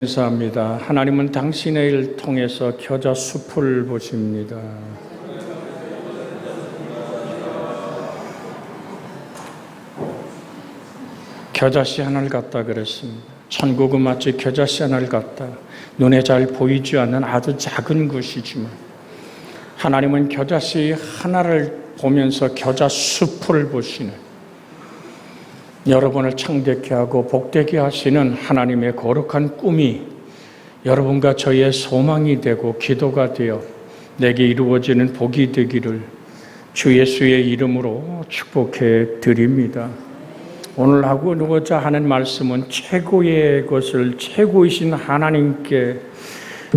감사합니다. 하나님은 당신의 일을 통해서 겨자 숲을 보십니다. 겨자씨 하나를 갖다 그랬습니다. 천국은 마치 겨자씨 하나를 갖다 눈에 잘 보이지 않는 아주 작은 것이지만 하나님은 겨자씨 하나를 보면서 겨자 숲을 보시는, 여러분을 창대케 하고 복되게 하시는 하나님의 거룩한 꿈이 여러분과 저의 소망이 되고 기도가 되어 내게 이루어지는 복이 되기를 주 예수의 이름으로 축복해 드립니다. 오늘 하고자 하는 말씀은 최고의 것을 최고이신 하나님께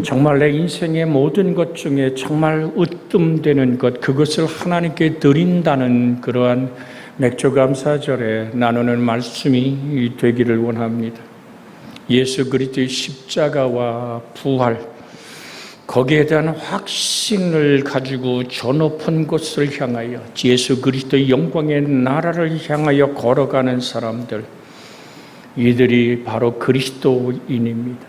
정말 내 인생의 모든 것 중에 정말 으뜸되는 것, 그것을 하나님께 드린다는 그러한 맥주감사절에 나누는 말씀이 되기를 원합니다. 예수 그리스도의 십자가와 부활, 거기에 대한 확신을 가지고 저 높은 곳을 향하여 예수 그리스도의 영광의 나라를 향하여 걸어가는 사람들, 이들이 바로 그리스도인입니다.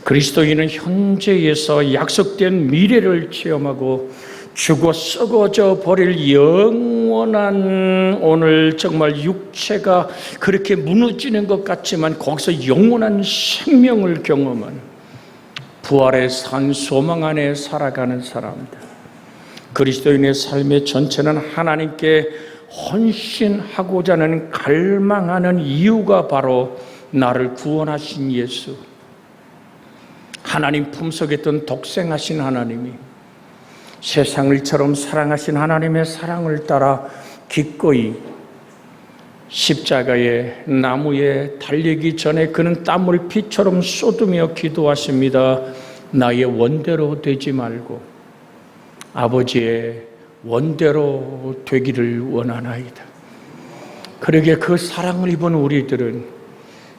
그리스도인은 현재에서 약속된 미래를 체험하고 죽어 썩어져 버릴 영원한, 오늘 정말 육체가 그렇게 무너지는 것 같지만 거기서 영원한 생명을 경험하는 부활의 산 소망 안에 살아가는 사람들, 그리스도인의 삶의 전체는 하나님께 헌신하고자 하는 갈망하는 이유가 바로 나를 구원하신 예수, 하나님 품속에 있던 독생하신 하나님이 세상을처럼 사랑하신 하나님의 사랑을 따라 기꺼이 십자가의 나무에 달리기 전에 그는 땀을 피처럼 쏟으며 기도하십니다. 나의 원대로 되지 말고 아버지의 원대로 되기를 원하나이다. 그러게 그 사랑을 입은 우리들은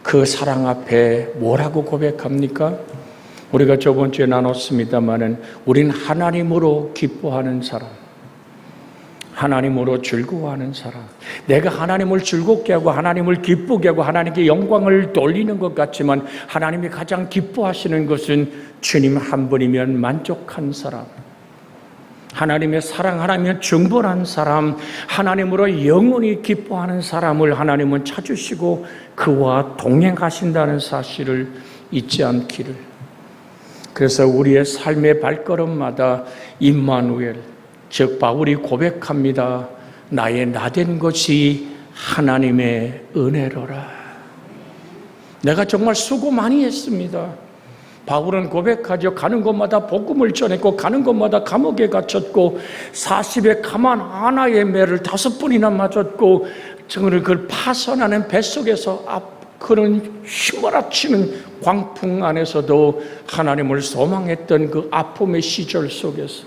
그 사랑 앞에 뭐라고 고백합니까? 우리가 저번 주에 나눴습니다마는 우린 하나님으로 기뻐하는 사람, 하나님으로 즐거워하는 사람. 내가 하나님을 즐겁게 하고 하나님을 기쁘게 하고 하나님께 영광을 돌리는 것 같지만 하나님이 가장 기뻐하시는 것은 주님 한 분이면 만족한 사람, 하나님의 사랑, 하나님의 정벌한 사람, 하나님으로 영원히 기뻐하는 사람을 하나님은 찾으시고 그와 동행하신다는 사실을 잊지 않기를. 그래서 우리의 삶의 발걸음마다 임마누엘, 즉 바울이 고백합니다. 나의 나된 것이 하나님의 은혜로라. 내가 정말 수고 많이 했습니다. 바울은 고백하죠. 가는 곳마다 복음을 전했고 가는 곳마다 감옥에 갇혔고 40의 가만 하나의 매를 5번이나 맞았고 정말 그걸 파선하는 뱃속에서 그런 휘몰아치는 광풍 안에서도 하나님을 소망했던 그 아픔의 시절 속에서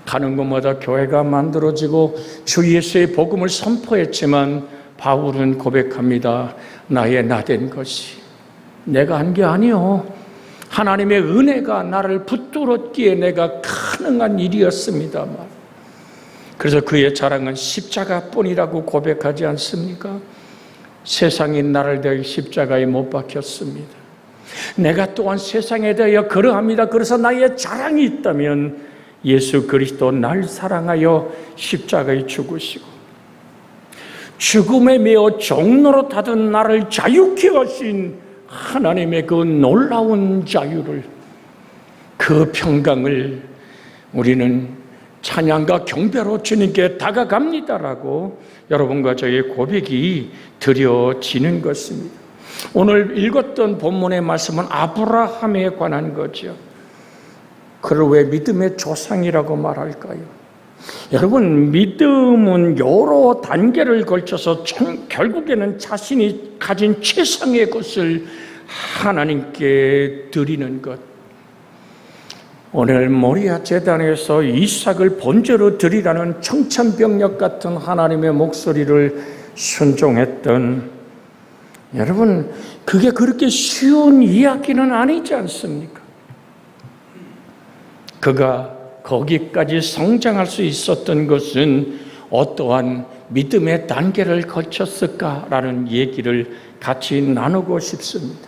가는 곳마다 교회가 만들어지고 주 예수의 복음을 선포했지만 바울은 고백합니다. 나의 나된 것이 내가 한 게 아니요, 하나님의 은혜가 나를 붙들었기에 내가 가능한 일이었습니다만. 그래서 그의 자랑은 십자가뿐이라고 고백하지 않습니까? 세상이 나를 대하여 십자가에 못 박혔습니다. 내가 또한 세상에 대하여 그러합니다. 그래서 나의 자랑이 있다면 예수 그리스도 날 사랑하여 십자가에 죽으시고 죽음에 매어 종로로 타던 나를 자유케 하신 하나님의 그 놀라운 자유를, 그 평강을 우리는 찬양과 경배로 주님께 다가갑니다라고 여러분과 저의 고백이 드려지는 것입니다. 오늘 읽었던 본문의 말씀은 아브라함에 관한 거죠. 그를 왜 믿음의 조상이라고 말할까요? 여러분, 믿음은 여러 단계를 걸쳐서 결국에는 자신이 가진 최상의 것을 하나님께 드리는 것. 오늘 모리아 제단에서 이삭을 번제로 드리라는 청천벽력 같은 하나님의 목소리를 순종했던, 여러분, 그게 그렇게 쉬운 이야기는 아니지 않습니까? 그가 거기까지 성장할 수 있었던 것은 어떠한 믿음의 단계를 거쳤을까라는 얘기를 같이 나누고 싶습니다.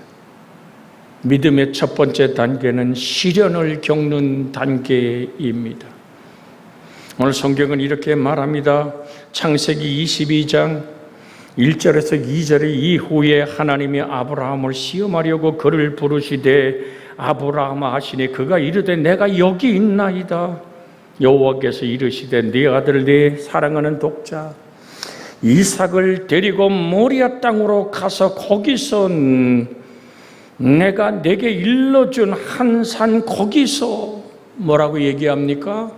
믿음의 첫 번째 단계는 시련을 겪는 단계입니다. 오늘 성경은 이렇게 말합니다. 창세기 22장 1절에서 2절의 이후에 하나님이 아브라함을 시험하려고 그를 부르시되 아브라함아 하시니 그가 이르되 내가 여기 있나이다. 여호와께서 이르시되 네 아들 네 사랑하는 독자 이삭을 데리고 모리아 땅으로 가서 거기서 내가 내게 일러준 한 산 거기서 뭐라고 얘기합니까?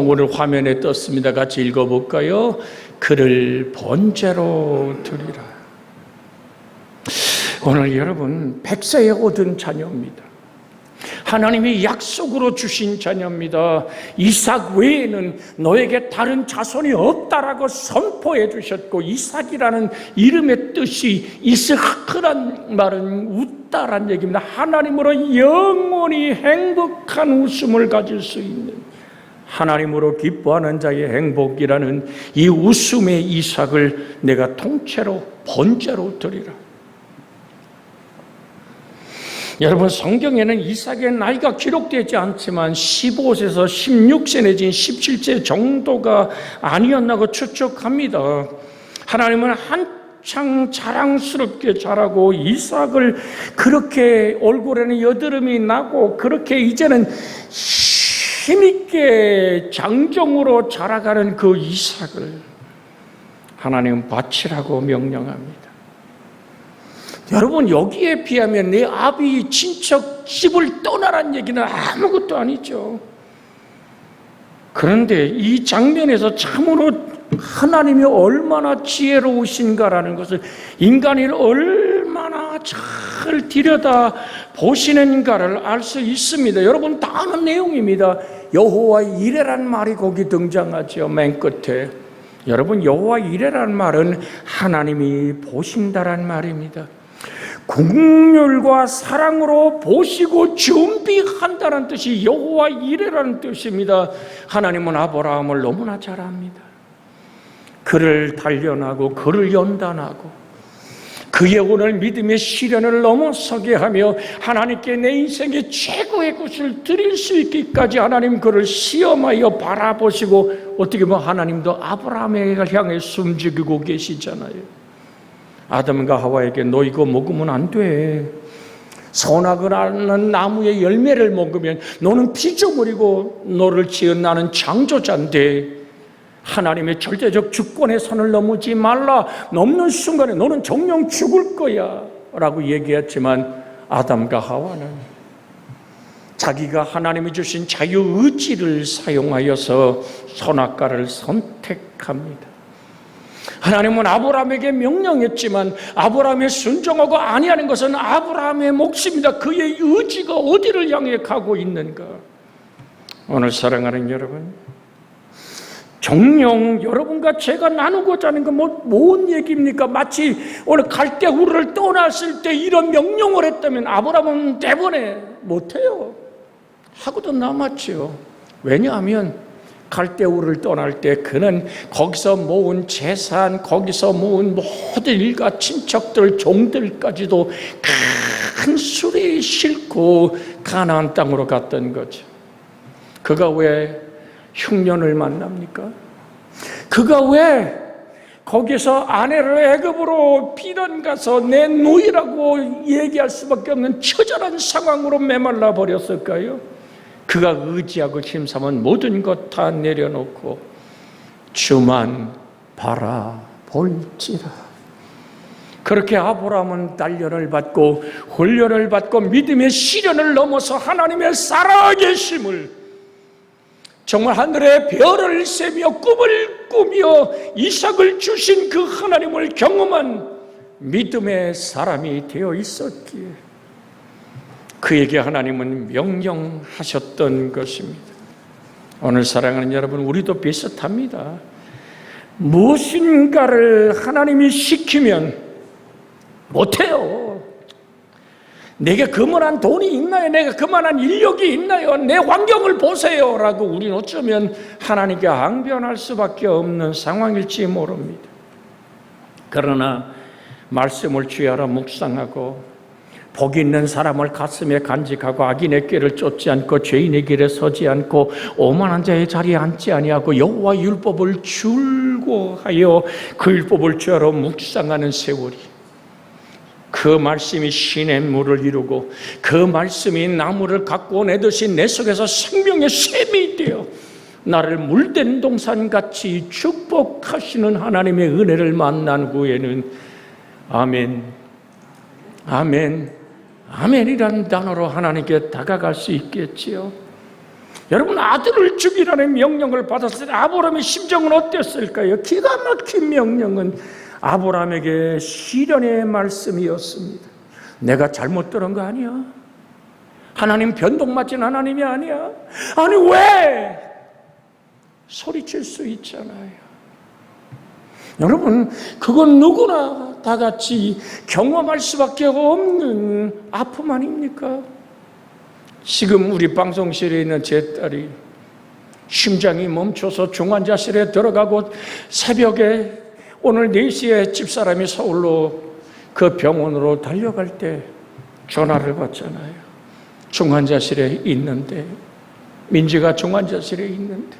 오늘 화면에 떴습니다. 같이 읽어볼까요? 그를 번제로 드리라. 오늘 여러분 100세에 얻은 자녀입니다. 하나님이 약속으로 주신 자녀입니다. 이삭 외에는 너에게 다른 자손이 없다라고 선포해 주셨고, 이삭이라는 이름의 뜻이 이스하크란 말은 웃다란 얘기입니다. 하나님으로 영원히 행복한 웃음을 가질 수 있는, 하나님으로 기뻐하는 자의 행복이라는 이 웃음의 이삭을 내가 통째로 번제로 드리라. 여러분, 성경에는 이삭의 나이가 기록되지 않지만 15세에서 16세 내지 17세 정도가 아니었나고 추측합니다. 하나님은 한창 자랑스럽게 자라고 이삭을 그렇게 얼굴에는 여드름이 나고 그렇게 이제는 힘있게 장정으로 자라가는 그 이삭을 하나님은 바치라고 명령합니다. 여러분, 여기에 비하면 내 아비 친척 집을 떠나란 얘기는 아무것도 아니죠. 그런데 이 장면에서 참으로 하나님이 얼마나 지혜로우신가라는 것을, 인간이 얼마나 잘 들여다 보시는가를 알 수 있습니다. 여러분, 다 아는 내용입니다. 여호와 이레란 말이 거기 등장하죠. 맨 끝에. 여러분, 여호와 이레란 말은 하나님이 보신다란 말입니다. 국률과 사랑으로 보시고 준비한다는 뜻이 여호와 이레라는 뜻입니다. 하나님은 아브라함을 너무나 잘 압니다. 그를 단련하고 그를 연단하고 그의 오늘 믿음의 시련을 넘어서게 하며 하나님께 내 인생의 최고의 것을 드릴 수 있기까지 하나님 그를 시험하여 바라보시고, 어떻게 보면 하나님도 아브라함을 향해 숨죽이고 계시잖아요. 아담과 하와에게 너 이거 먹으면 안 돼. 선악을 나무의 열매를 먹으면 너는 피조물이고 너를 지은 나는 창조자인데 하나님의 절대적 주권의 선을 넘지 말라. 넘는 순간에 너는 정령 죽을 거야 라고 얘기했지만, 아담과 하와는 자기가 하나님이 주신 자유의지를 사용하여서 선악과를 선택합니다. 하나님은 아브라함에게 명령했지만 아브라함이 순종하고 아니하는 것은 아브라함의 몫입니다. 그의 의지가 어디를 향해 가고 있는가. 오늘 사랑하는 여러분, 정녕 여러분과 제가 나누고자 하는 건 뭔 얘기입니까? 마치 오늘 갈대우르를 떠났을 때 이런 명령을 했다면 아브라함은 대번에 못해요. 하고도 남았죠. 왜냐하면 갈대우르를 떠날 때 그는 거기서 모은 재산, 거기서 모은 모든 일가 친척들, 종들까지도 큰 수레에 싣고 가나안 땅으로 갔던 거죠. 그가 왜 흉년을 만납니까? 그가 왜 거기서 아내를 애굽으로 피난 가서 내 누이라고 얘기할 수밖에 없는 처절한 상황으로 메말라 버렸을까요? 그가 의지하고 힘삼은 모든 것 다 내려놓고 주만 바라볼지라. 그렇게 아브라함은 단련을 받고 훈련을 받고 믿음의 시련을 넘어서 하나님의 살아계심을, 정말 하늘의 별을 세며 꿈을 꾸며 이삭을 주신 그 하나님을 경험한 믿음의 사람이 되어 있었기에 그에게 하나님은 명령하셨던 것입니다. 오늘 사랑하는 여러분, 우리도 비슷합니다. 무엇인가를 하나님이 시키면 못해요. 내게 그만한 돈이 있나요? 내가 그만한 인력이 있나요? 내 환경을 보세요 라고 우리는 어쩌면 하나님께 항변할 수밖에 없는 상황일지 모릅니다. 그러나 말씀을 주야로 묵상하고 복 있는 사람을 가슴에 간직하고 악인의 꾀를 쫓지 않고 죄인의 길에 서지 않고 오만한 자의 자리에 앉지 아니하고 여호와 율법을 즐거워하여 그 율법을 죄로 묵상하는 세월이, 그 말씀이 신의 물을 이루고 그 말씀이 나무를 갖고 내듯이 내 속에서 생명의 샘이 되어 나를 물된 동산같이 축복하시는 하나님의 은혜를 만난 후에는 아멘, 아멘, 아멘이라는 단어로 하나님께 다가갈 수 있겠지요. 여러분, 아들을 죽이라는 명령을 받았을 때 아브라함의 심정은 어땠을까요? 기가 막힌 명령은 아브라함에게 시련의 말씀이었습니다. 내가 잘못 들은 거 아니야? 하나님 변동 맞진 하나님이 아니야? 아니 왜? 소리칠 수 있잖아요. 여러분, 그건 누구나 다 같이 경험할 수밖에 없는 아픔 아닙니까? 지금 우리 방송실에 있는 제 딸이 심장이 멈춰서 중환자실에 들어가고 새벽에 오늘 4시에 집사람이 서울로 그 병원으로 달려갈 때 전화를 받잖아요. 중환자실에 있는데, 민지가 중환자실에 있는데,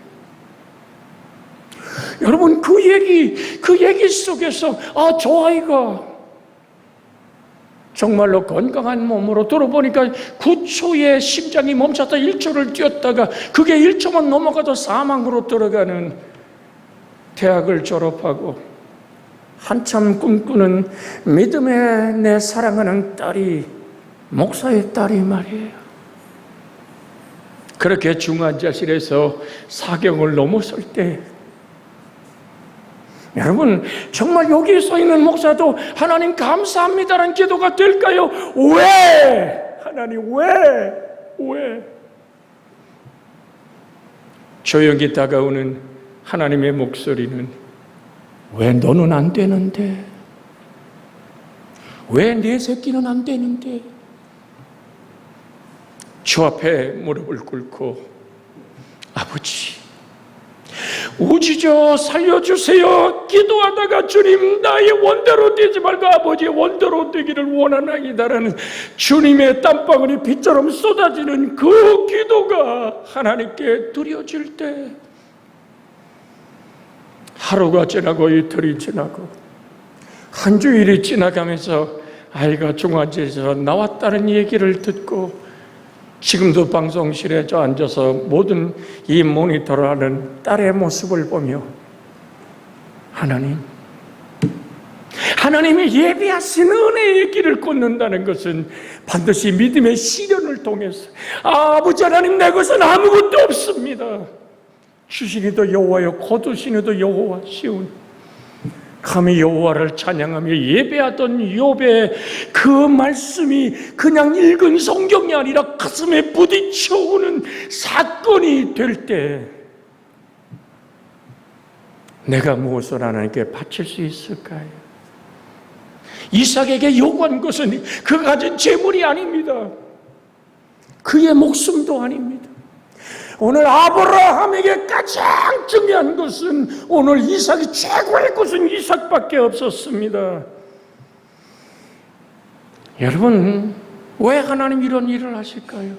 여러분, 그 얘기 속에서 저 아이가 정말로 건강한 몸으로 들어보니까 9초에 심장이 멈췄다 1초를 뛰었다가 그게 1초만 넘어가도 사망으로 들어가는, 대학을 졸업하고 한참 꿈꾸는 믿음의 내 사랑하는 딸이 목사의 딸이 말이에요. 그렇게 중환자실에서 사경을 넘어설 때, 여러분, 정말 여기 서 있는 목사도 하나님 감사합니다라는 기도가 될까요? 왜? 하나님 왜? 조용히 다가오는 하나님의 목소리는, 왜 너는 안 되는데? 왜 네 새끼는 안 되는데? 주 앞에 무릎을 꿇고, 아버지, 우지저 살려주세요. 기도하다가 주님, 나의 원대로 되지 말고 아버지의 원대로 되기를 원하나이다라는 주님의 땀방울이 빛처럼 쏟아지는 그 기도가 하나님께 드려질 때, 하루가 지나고 이틀이 지나고 한 주일이 지나가면서 아이가 중환자에서 나왔다는 얘기를 듣고, 지금도 방송실에 저 앉아서 모든 이 모니터를 하는 딸의 모습을 보며, 하나님이 예비하신 은혜의 길을 걷는다는 것은 반드시 믿음의 시련을 통해서, 아버지 하나님, 내 것은 아무것도 없습니다. 주시니도 여호와요, 거두시니도 여호와시오니, 감히 여호와를 찬양하며 예배하던 욥의 그 말씀이 그냥 읽은 성경이 아니라 가슴에 부딪혀오는 사건이 될 때, 내가 무엇을 하나님께 바칠 수 있을까요? 이삭에게 요구한 것은 그가 가진 재물이 아닙니다. 그의 목숨도 아닙니다. 오늘 아브라함에게 가장 중요한 것은, 오늘 이삭이 최고의 것은 이삭밖에 없었습니다. 여러분, 왜 하나님 이런 일을 하실까요?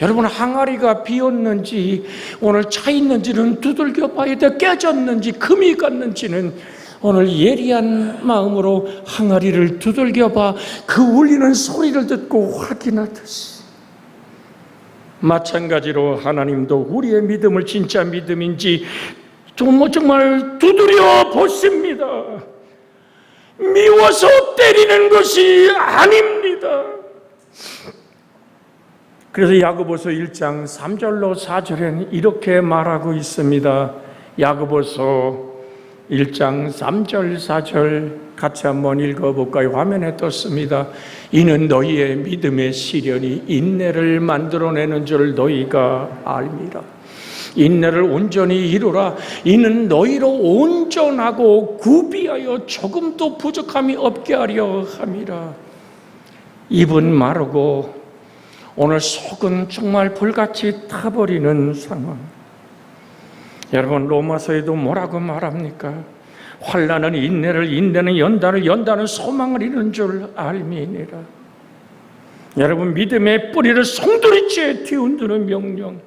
여러분, 항아리가 비었는지 오늘 차 있는지는 두들겨 봐야 돼. 깨졌는지 금이 갔는지는 오늘 예리한 마음으로 항아리를 두들겨 봐 그 울리는 소리를 듣고 확인하듯이, 마찬가지로 하나님도 우리의 믿음을 진짜 믿음인지 정말 두드려 보십니다. 미워서 때리는 것이 아닙니다. 그래서 야고보서 1장 3절로 4절에는 이렇게 말하고 있습니다. 야고보서 1장 3절 4절 같이 한번 읽어볼까요? 화면에 떴습니다. 이는 너희의 믿음의 시련이 인내를 만들어내는 줄 너희가 알미라. 인내를 온전히 이루라. 이는 너희로 온전하고 구비하여 조금도 부족함이 없게 하려 함이라. 입은 마르고 오늘 속은 정말 불같이 타버리는 상황. 여러분, 로마서에도 뭐라고 말합니까? 환난은 인내를, 인내는 연단을, 연단은 소망을 이루는 줄 알미니라. 여러분, 믿음의 뿌리를 송두리째 틔운다는 명령.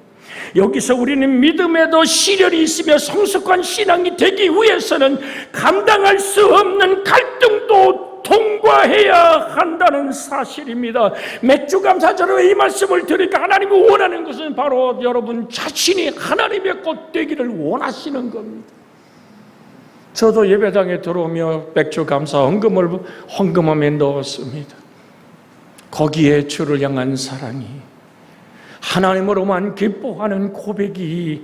여기서 우리는 믿음에도 시련이 있으며 성숙한 신앙이 되기 위해서는 감당할 수 없는 갈등도 통과해야 한다는 사실입니다. 맥주 감사절에 이 말씀을 드리니까 하나님이 원하는 것은 바로 여러분 자신이 하나님의 꽃 되기를 원하시는 겁니다. 저도 예배당에 들어오며 맥주 감사 헌금함에 넣었습니다. 거기에 주를 향한 사랑이, 하나님으로만 기뻐하는 고백이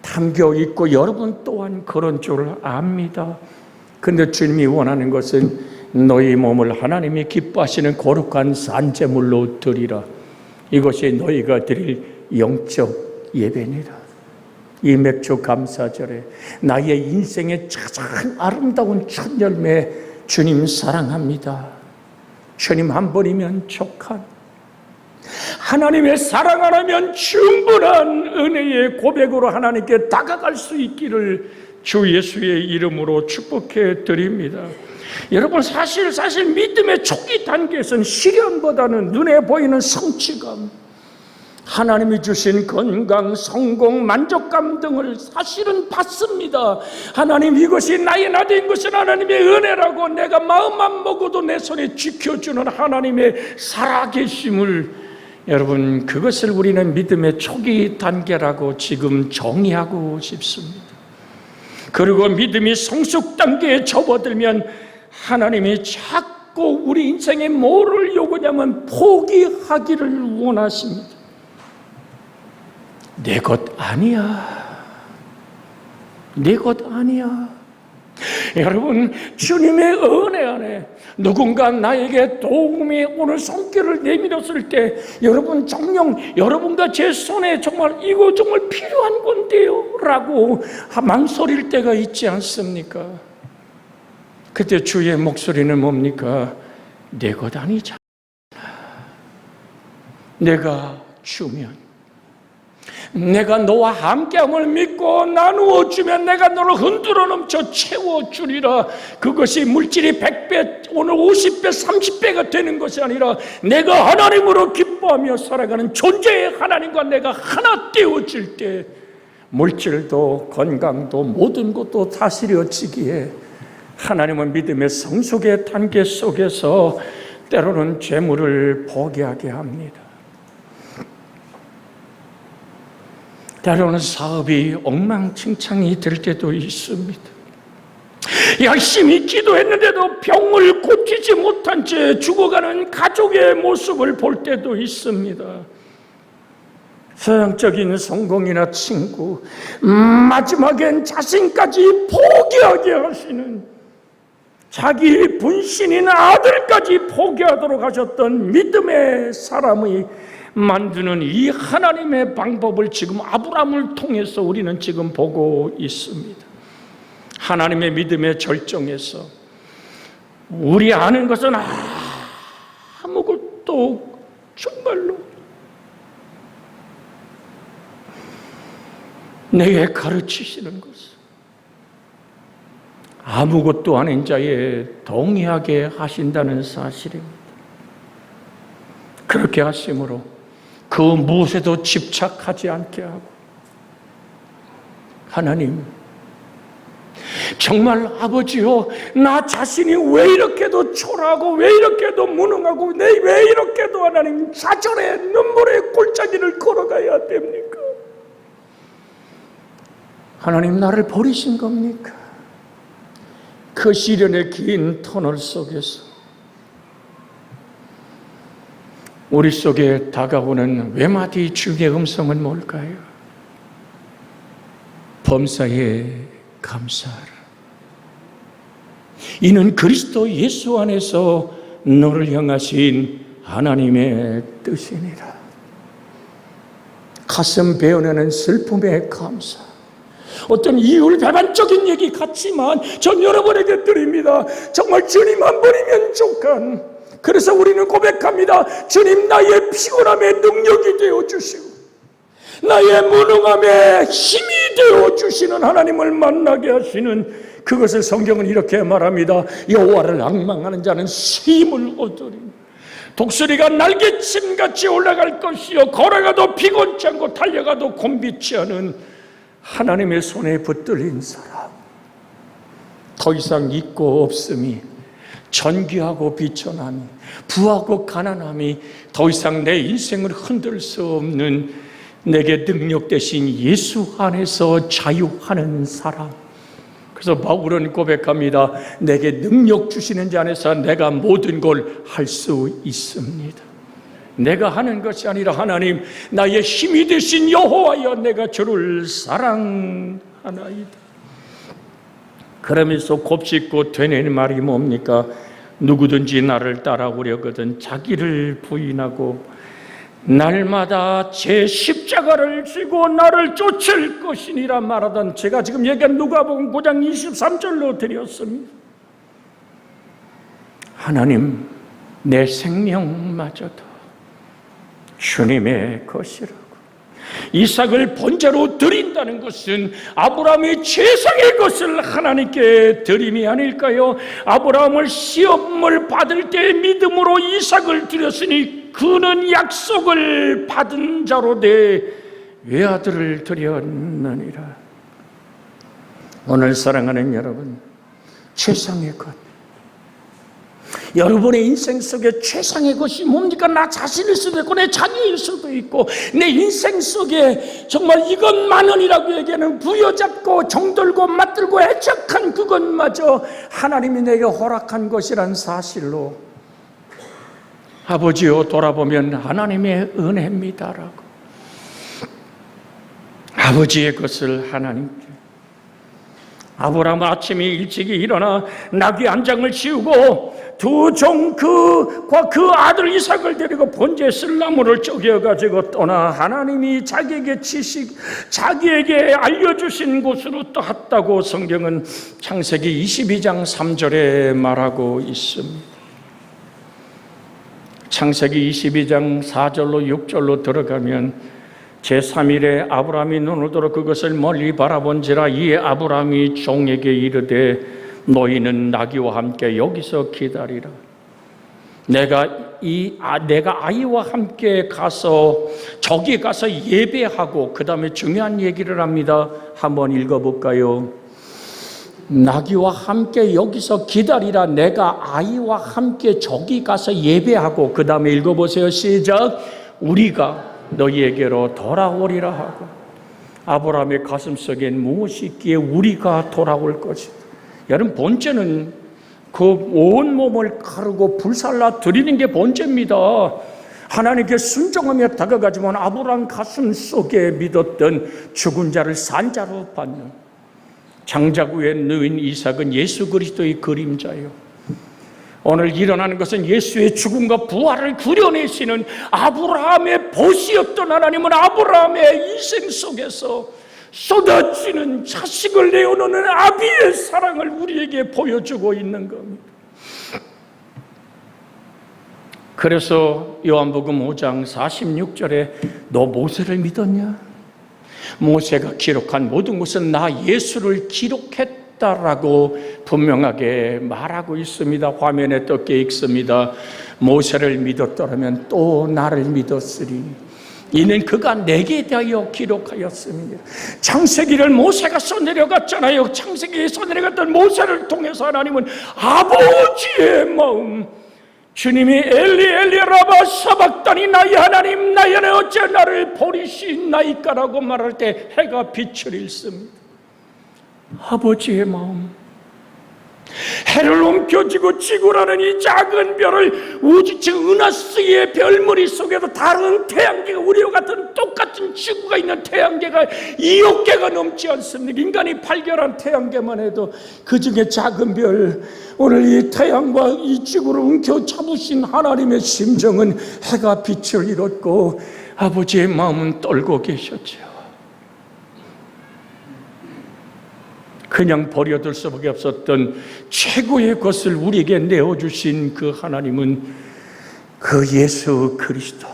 담겨 있고 여러분 또한 그런 줄 압니다. 근데 주님이 원하는 것은 너희 몸을 하나님이 기뻐하시는 거룩한 산제물로 드리라. 이것이 너희가 드릴 영적 예배니라. 이 맥주 감사절에 나의 인생의 가장 아름다운 첫 열매, 주님 사랑합니다. 주님 한 번이면 족한, 하나님의 사랑 하나면 충분한 은혜의 고백으로 하나님께 다가갈 수 있기를 주 예수의 이름으로 축복해 드립니다. 여러분, 사실 믿음의 초기 단계에서는 시련보다는 눈에 보이는 성취감, 하나님이 주신 건강, 성공, 만족감 등을 사실은 받습니다. 하나님, 이것이 나의 나된 것은 하나님의 은혜라고 내가 마음만 먹어도 내 손에 지켜주는 하나님의 살아계심을, 여러분, 그것을 우리는 믿음의 초기 단계라고 지금 정의하고 싶습니다. 그리고 믿음이 성숙 단계에 접어들면 하나님이 자꾸 우리 인생에 뭐를 요구냐면 포기하기를 원하십니다. 내 것 아니야. 내 것 아니야. 여러분, 주님의 은혜 안에 누군가 나에게 도움이 오늘 손길을 내밀었을 때, 여러분, 정녕 여러분과 제 손에 정말 이거 정말 필요한 건데요 라고 망설일 때가 있지 않습니까? 그때 주의 목소리는 뭡니까? 내 것 아니잖아. 내가 주면, 내가 너와 함께함을 믿고 나누어 주면 내가 너를 흔들어 넘쳐 채워주리라. 그것이 물질이 100배, 오늘 50배, 30배가 되는 것이 아니라 내가 하나님으로 기뻐하며 살아가는 존재의 하나님과 내가 하나 되어질 때 물질도 건강도 모든 것도 다스려지기에 하나님은 믿음의 성숙의 단계 속에서 때로는 재물을 포기하게 합니다. 때로는 사업이 엉망진창이 될 때도 있습니다. 열심히 기도했는데도 병을 고치지 못한 채 죽어가는 가족의 모습을 볼 때도 있습니다. 서양적인 성공이나 친구, 마지막엔 자신까지 포기하게 하시는, 자기 분신인 아들까지 포기하도록 하셨던 믿음의 사람의 만드는 이 하나님의 방법을 지금 아브라함을 통해서 우리는 지금 보고 있습니다. 하나님의 믿음의 절정에서 우리 아는 것은 아무것도, 정말로 내게 가르치시는 것은 아무것도 아닌 자에 동의하게 하신다는 사실입니다. 그렇게 하심으로 그 무엇에도 집착하지 않게 하고, 하나님, 정말 아버지요, 나 자신이 왜 이렇게도 초라하고 왜 이렇게도 무능하고 왜 이렇게도 하나님 좌절의 눈물의 골짜기를 걸어가야 됩니까? 하나님, 나를 버리신 겁니까? 그 시련의 긴 터널 속에서 우리 속에 다가오는 외마디 주의 음성은 뭘까요? 범사에 감사하라. 이는 그리스도 예수 안에서 너를 향하신 하나님의 뜻이니라. 가슴 베어내는 슬픔의 감사. 어떤 이율배반적인 얘기 같지만 전 여러분에게 드립니다. 정말 주님 한 번이면 족한, 그래서 우리는 고백합니다. 주님, 나의 피곤함의 능력이 되어주시고 나의 무능함의 힘이 되어주시는 하나님을 만나게 하시는, 그것을 성경은 이렇게 말합니다. 여호와를 앙망하는 자는 새 힘을 얻으리. 독수리가 날개침같이 올라갈 것이요 걸어가도 피곤치 않고 달려가도 곤비치 않은 하나님의 손에 붙들린 사람, 더 이상 있고 없음이, 전귀하고 비천함이, 부하고 가난함이 더 이상 내 인생을 흔들 수 없는, 내게 능력 대신 예수 안에서 자유하는 사람. 그래서 바울은 고백합니다. 내게 능력 주시는 자 안에서 내가 모든 걸 할 수 있습니다. 내가 하는 것이 아니라 하나님, 나의 힘이 되신 여호와여, 내가 주를 사랑하나이다. 그러면서 곱씹고 되뇌는 말이 뭡니까? 누구든지 나를 따라오려거든 자기를 부인하고 날마다 제 십자가를 지고 나를 쫓을 것이니라 말하던, 제가 지금 얘기한 누가복음 9장 23절로 드렸습니다. 하나님, 내 생명마저도 주님의 것이라고. 이삭을 번제로 드린다는 것은 아브라함이 최상의 것을 하나님께 드림이 아닐까요? 아브라함을 시험을 받을 때 믿음으로 이삭을 드렸으니 그는 약속을 받은 자로 내 외아들을 드렸느니라. 오늘 사랑하는 여러분, 최상의 것, 여러분의 인생 속에 최상의 것이 뭡니까? 나 자신일 수도 있고 내 자녀일 수도 있고, 내 인생 속에 정말 이것만원이라고 얘기하는 부여잡고 정들고 맞들고 애착한 그것마저 하나님이 내게 허락한 것이란 사실로, 아버지요 돌아보면 하나님의 은혜입니다라고, 아버지의 것을 하나님께. 아브라함은 아침에 일찍이 일어나 나귀 한 장을 치우고 두 종과 그 아들 이삭을 데리고 번제에 쓸 나무를 쪼개어가지고 떠나 하나님이 자기에게 알려주신 곳으로 떠났다고 성경은 창세기 22장 3절에 말하고 있습니다. 창세기 22장 4절로 6절로 들어가면 제3일에 아브라함이 눈을 들어 그것을 멀리 바라본지라 이에 아브라함이 종에게 이르되 너희는 나귀와 함께 여기서 기다리라. 내가 아이와 함께 가서 저기 가서 예배하고, 그 다음에 중요한 얘기를 합니다. 한번 읽어볼까요? 나귀와 함께 여기서 기다리라. 내가 아이와 함께 저기 가서 예배하고, 그 다음에 읽어보세요. 시작. 우리가 너희에게로 돌아오리라 하고. 아브라함의 가슴속엔 무엇이 있기에 우리가 돌아올 것이다. 여러분, 번제는 그 온몸을 가르고 불살라 드리는 게 번제입니다. 하나님께 순종하며 다가가지만 아브라함 가슴 속에 믿었던 죽은 자를 산 자로 받는, 장작 위에 누인 이삭은 예수 그리스도의 그림자예요. 오늘 일어나는 것은 예수의 죽음과 부활을 그려내시는 아브라함의 벗이었던 하나님은 아브라함의 인생 속에서 쏟아지는 자식을 내어놓는 아비의 사랑을 우리에게 보여주고 있는 겁니다. 그래서 요한복음 5장 46절에 너 모세를 믿었냐? 모세가 기록한 모든 것은 나 예수를 기록했다라고 분명하게 말하고 있습니다. 화면에 떴게 읽습니다. 모세를 믿었더라면 또 나를 믿었으리. 이는 그가 내게 대하여 기록하였습니다. 창세기를 모세가 써내려갔잖아요. 창세기에 써내려갔던 모세를 통해서 하나님은 아버지의 마음, 주님이 엘리 엘리 라마 사박다니 나의 하나님 나의 하나님 어찌 나를 버리시나이까라고 말할 때 해가 빛을 잃습니다. 아버지의 마음, 해를 옮겨지고 지구라는 이 작은 별을 우주치 은하수의 별무리 속에도 다른 태양계가, 우리와 같은 똑같은 지구가 있는 태양계가 2억 개가 넘지 않습니까? 인간이 발견한 태양계만 해도 그 중에 작은 별, 오늘 이 태양과 이 지구를 엉켜 잡으신 하나님의 심정은 해가 빛을 잃었고 아버지의 마음은 떨고 계셨죠. 그냥 버려둘 수밖에 없었던 최고의 것을 우리에게 내어주신 그 하나님은 그 예수 그리스도,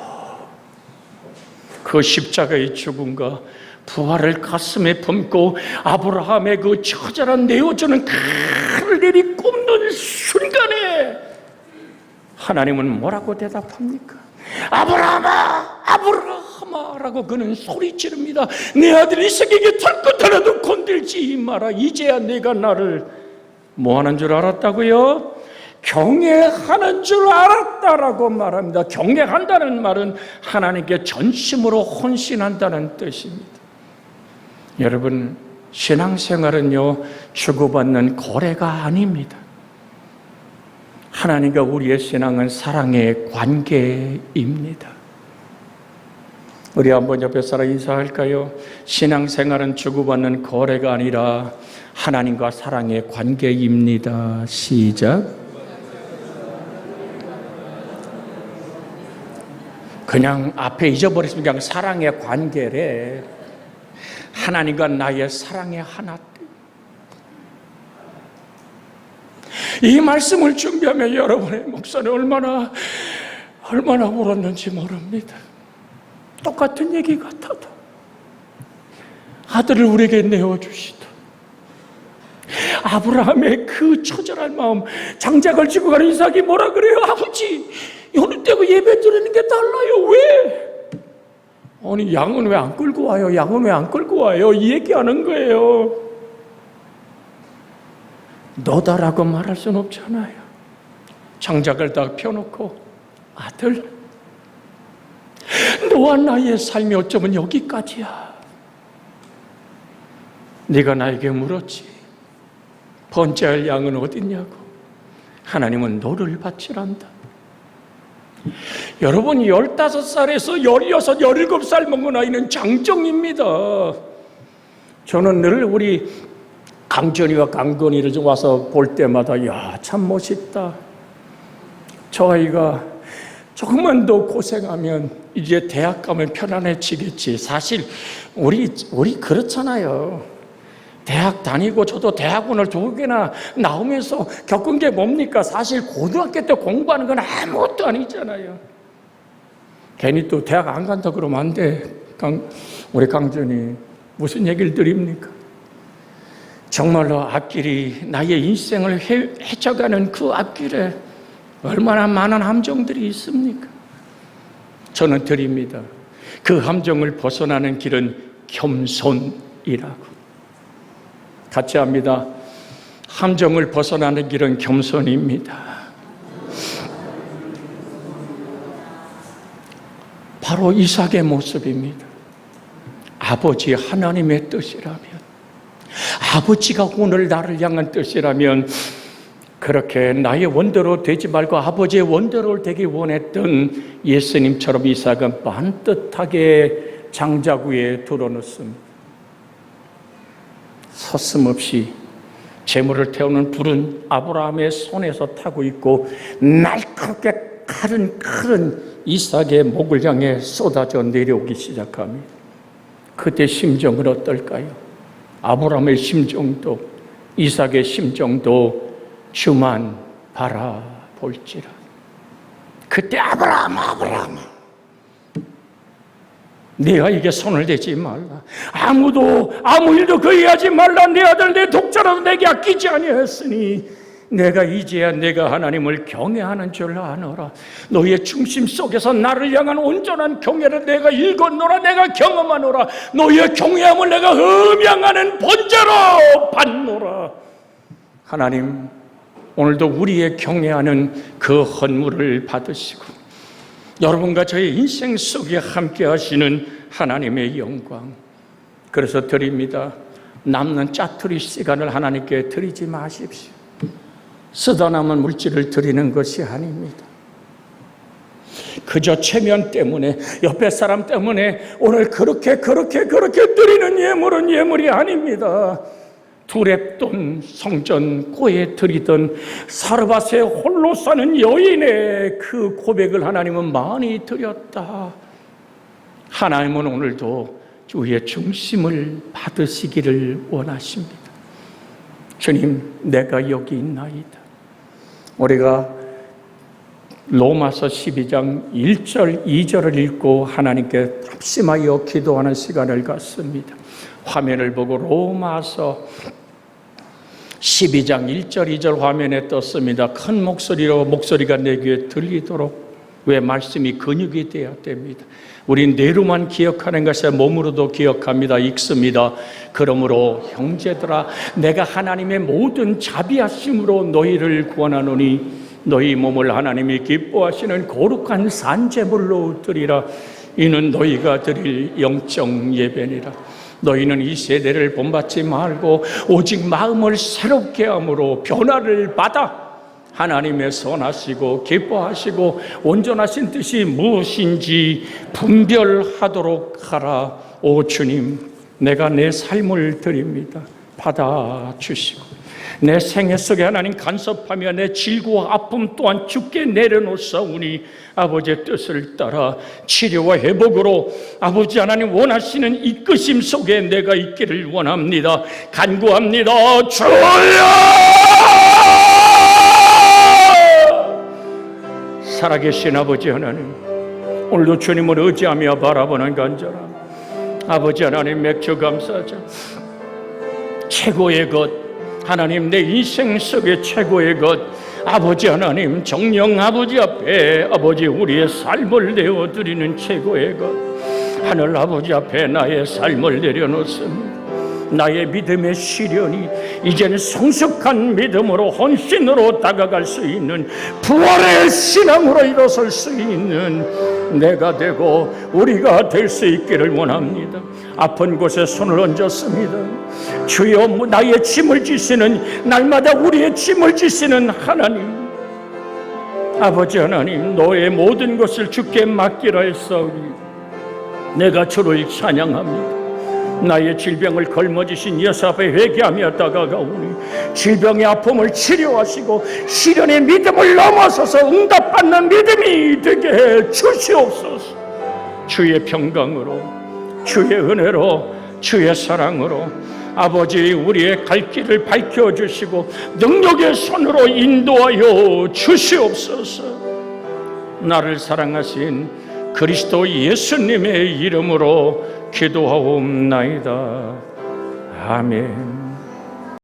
그 십자가의 죽음과 부활을 가슴에 품고 아브라함의 그 처절한 내어주는 칼을 내리 꼽는 순간에 하나님은 뭐라고 대답합니까? 아브라함아, 아브라함아 라고 그는 소리 지릅니다. 내 아들 이삭에게 털끝 하나도 건들지 마라. 이제야 내가 나를 뭐 하는 줄 알았다고요? 경외하는 줄 알았다라고 말합니다. 경외한다는 말은 하나님께 전심으로 헌신한다는 뜻입니다. 여러분, 신앙생활은요, 주고받는 거래가 아닙니다. 하나님과 우리의 신앙은 사랑의 관계입니다. 우리 한번 옆에 사람 인사할까요? 신앙생활은 주고받는 거래가 아니라 하나님과 사랑의 관계입니다. 시작. 그냥 앞에 잊어버렸으면 그냥 사랑의 관계래. 하나님과 나의 사랑의 하나. 이 말씀을 준비하면 여러분의 목소리 얼마나 울었는지 모릅니다. 똑같은 얘기 같아도 아들을 우리에게 내어주시다. 아브라함의 그 처절한 마음, 장작을 지고 가는 이삭이 뭐라 그래요? 아버지, 여느 떼고 예배 드리는 게 달라요. 왜? 아니, 양은 왜 안 끌고 와요? 양은 왜 안 끌고 와요? 이 얘기하는 거예요. 너다라고 말할 수는 없잖아요. 장작을 다 펴놓고, 아들, 너와 나의 삶이 어쩌면 여기까지야. 네가 나에게 물었지, 번제할 양은 어딨냐고. 하나님은 너를 바치란다. 여러분, 15살에서 16, 17살 먹은 아이는 장정입니다. 저는 늘 우리 강전이와 강건이를 좀 와서 볼 때마다, 야, 참 멋있다. 저 아이가 조금만 더 고생하면 이제 대학 가면 편안해지겠지. 사실 우리 그렇잖아요. 대학 다니고 저도 대학원을 2개나 나오면서 겪은 게 뭡니까? 사실 고등학교 때 공부하는 건 아무것도 아니잖아요. 괜히 또 대학 안 간다 그러면 안 돼. 우리 강전이 무슨 얘기를 드립니까? 정말로 앞길이 나의 인생을 헤쳐가는 그 앞길에 얼마나 많은 함정들이 있습니까? 저는 드립니다. 그 함정을 벗어나는 길은 겸손이라고. 같이 합니다. 함정을 벗어나는 길은 겸손입니다. 바로 이삭의 모습입니다. 아버지 하나님의 뜻이라면, 아버지가 오늘 나를 향한 뜻이라면, 그렇게 나의 원대로 되지 말고 아버지의 원대로 되기 원했던 예수님처럼 이삭은 반듯하게 장작 위에 드러놓습니다. 서슴없이 재물을 태우는 불은 아브라함의 손에서 타고 있고, 날카롭게 칼은 이삭의 목을 향해 쏟아져 내려오기 시작합니다. 그때 심정은 어떨까요? 아브라함의 심정도 이삭의 심정도 주만 바라볼지라. 그때 아브라함, 내 아이에게 손을 대지 말라. 아무 일도 그에 하지 말라. 내 아들 내 독자라도 내게 아끼지 아니하였으니 내가 이제야 내가 하나님을 경외하는 줄 아노라. 너희의 중심 속에서 나를 향한 온전한 경외를 내가 읽었노라. 내가 경험하노라. 너희의 경외함을 내가 음양하는 번제로 받노라. 하나님, 오늘도 우리의 경외하는 그 헌물을 받으시고 여러분과 저의 인생 속에 함께 하시는 하나님의 영광, 그래서 드립니다. 남는 짜투리 시간을 하나님께 드리지 마십시오. 쓰다 남은 물질을 드리는 것이 아닙니다. 그저 체면 때문에, 옆에 사람 때문에 오늘 그렇게 드리는 예물은 예물이 아닙니다. 두렙돈 성전 고에 드리던 사르밧에 홀로 사는 여인의 그 고백을 하나님은 많이 드렸다. 하나님은 오늘도 주의 중심을 받으시기를 원하십니다. 주님, 내가 여기 있나이다. 우리가 로마서 12장 1절 2절을 읽고 하나님께 합심하여 기도하는 시간을 갖습니다. 화면을 보고 로마서 12장 1절 2절 화면에 떴습니다. 큰 목소리로 목소리가 내 귀에 들리도록. 왜? 말씀이 근육이 되어야 됩니다. 우린 뇌로만 기억하는 것에 몸으로도 기억합니다. 읽습니다. 그러므로 형제들아, 내가 하나님의 모든 자비하심으로 너희를 구원하노니 너희 몸을 하나님이 기뻐하시는 거룩한 산제물로 드리라. 이는 너희가 드릴 영적 예배니라. 너희는 이 세대를 본받지 말고 오직 마음을 새롭게 함으로 변화를 받아 하나님의 선하시고 기뻐하시고 온전하신 뜻이 무엇인지 분별하도록 하라. 오 주님, 내가 내 삶을 드립니다. 받아주시고 내 생애 속에 하나님 간섭하며 내 질고와 아픔 또한 주께 내려놓사오니 아버지의 뜻을 따라 치료와 회복으로 아버지 하나님 원하시는 이끄심 속에 내가 있기를 원합니다. 간구합니다. 주여! 살아계신 아버지 하나님, 오늘도 주님을 의지하며 바라보는 간절함. 아버지 하나님, 맥주 감사자. 최고의 것, 하나님 내 인생 속의 최고의 것, 아버지 하나님 정령 아버지 앞에 아버지 우리의 삶을 내어드리는 최고의 것, 하늘 아버지 앞에 나의 삶을 내려놓습니다. 나의 믿음의 시련이 이제는 성숙한 믿음으로 헌신으로 다가갈 수 있는 부활의 신앙으로 일어설 수 있는 내가 되고 우리가 될 수 있기를 원합니다. 아픈 곳에 손을 얹었습니다. 주여, 나의 짐을 지시는, 날마다 우리의 짐을 지시는 하나님, 아버지 하나님, 너의 모든 것을 주께 맡기라 했사오니 내가 주를 찬양합니다. 나의 질병을 걸머지신 예수 앞에 회개하며 다가가오니 질병의 아픔을 치료하시고 시련의 믿음을 넘어서서 응답받는 믿음이 되게 해 주시옵소서. 주의 평강으로, 주의 은혜로, 주의 사랑으로 아버지 우리의 갈 길을 밝혀주시고 능력의 손으로 인도하여 주시옵소서. 나를 사랑하신 그리스도 예수님의 이름으로 기도하옵나이다. 아멘.